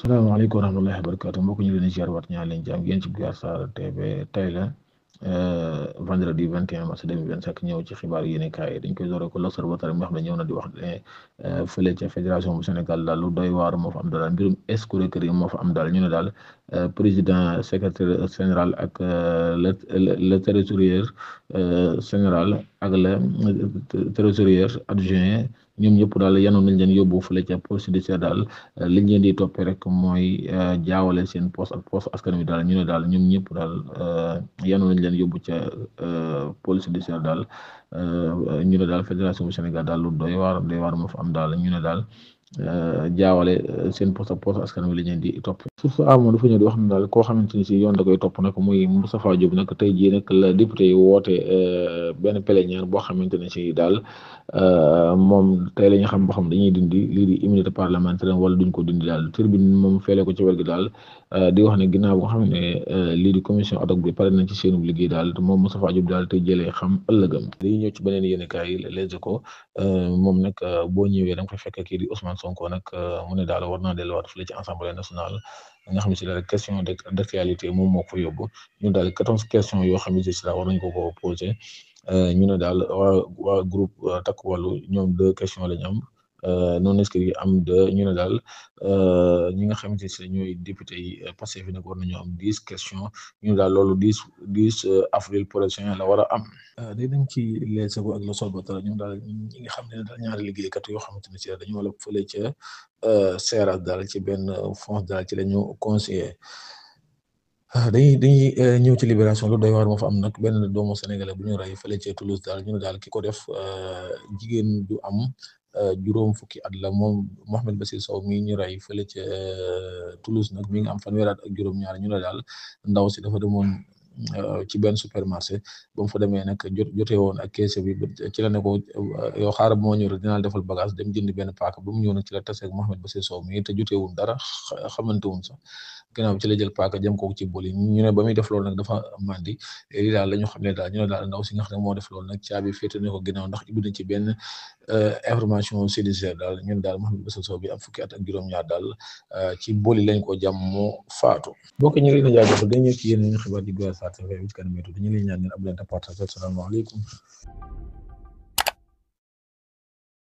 salaamaaleykum wa rahmatullahi wa barakaatu mbokk ñu leen di ziar waat ñaan leen jàmm yéen ci Guyaar Saar TV tey la vendredi 21 mars 2025 ñëw ci xibaar yéenekaay yi dañ koy doore ko L'Observateur mi nga xam ne ñëw na di wax ne fële ca fédération bu Sénégal daal lu doy waar moo fa am daal mbirum escroquerie moo fa am daal ñu ne daal président secrétaire général ak le trésorier général ak le trésorier adjoint ñoom ñëpp daal yanoon nañ leen yóbbu fële ca police judiciaire daal liñ leen di toppee rek mooy jaawale seen poste ak poste askan wi daal ñu ne daal ñoom ñëpp daal yanoon nañ leen yóbbu ca police judiciaire daal ñu ne daal fédération bu Sénégal daal lu doy waar moo fa am daal ñu ne daal jaawale seen poste ak poste askan wi la leen di topp suuf amoon dafa ñëw di wax ne daal koo xamante ni si yoon da koy topp nag muy Moustapha Diop nag tey jii nag la député yi woote benn plénière boo xamante ne si daal moom tey la ñu xam boo xam dañuy dindi lii di immunité parlementaire wala duñ ko dindi daal tribune moom feele ko ci wér gi daal di wax ne ginnaaw boo xam ne lii di commission ad hoc bi pare nañ ci seenu liggéey daal moom Moustapha Diop daal tey jëlee xam ëllëgam dañuy ñëw ci beneen yéenekaay yi Les Échos moom nag boo ñëwee da nga fay fekk kii di Ousmane Sonko nag mu ne daal war naa delluwaat fële ci assemblée nationale nga xam ne si la question d'actualité moom moo ko fa yóbbu ñu daal 14 questions yoo xam ne si la war nañ ko posé ñu ne daal waa groupe Takku Wallu ñoom 2 questions lañ am non inscrits yi am 2 ñu ne daal ñi nga xamante ne ñooy député yi Pastef fi nag war nañoo am 10 questions ñu ne daal loolu 10 avril prochain la war a am. day dem ci Les Échos ak L'Observateur ñoom daal ñi nga xam ne daal ñaari liggéeykat yoo xamante ne si dañu wala fële ca Seras daal ci benn fonds daal ci la ñu conseiller. dañuy ñëw ci Libération lu doy waar moo fa am nag benn doomu sénégalais bu ñu rey fële ca Toulouse daal ñu ne daal ki ko def jigéen du am juróom fukki at la moom Mohamed Bassir Sow mi ñu rey fële ca Toulouse nag mi ngi am fanweeri at ak juróom-ñaar ñu ne daal ndaw si dafa demoon ci benn supermarché ba mu fa demee nag jotee woon ak keese bi ci la ne ko yow xaaral moo ñëw rek dinaa defal bagage dem jënd benn paaka ba mu ñëw nag ci la tase ak Mohamed Bassir Sow mi te joteewul dara xamante wuñ sax gannaaw ci la jël paaka jëm ko ci bool yi ñu ne ba muy def loolu nag dafa mandi lii daal la ñu xam ne daal ñu ne daal ndaw si nga xam ne moo def loolu nag caabi féete ne ko ginnaaw ndax ibbi na ci benn information judiciaire daal ñu ne daal Mohamed Bassir Sow bi am fukki at ak juróom-ñaar daal ci bool yi lañ ko jàmm moo faatu. bokk ñu ngi leen di jaajëfal dañu ñëw ci yeneen xibaar di Guyaar Saar TV ci kanam dañu leen ñaan ngeen abonné te partage. Asalaamaaleykum.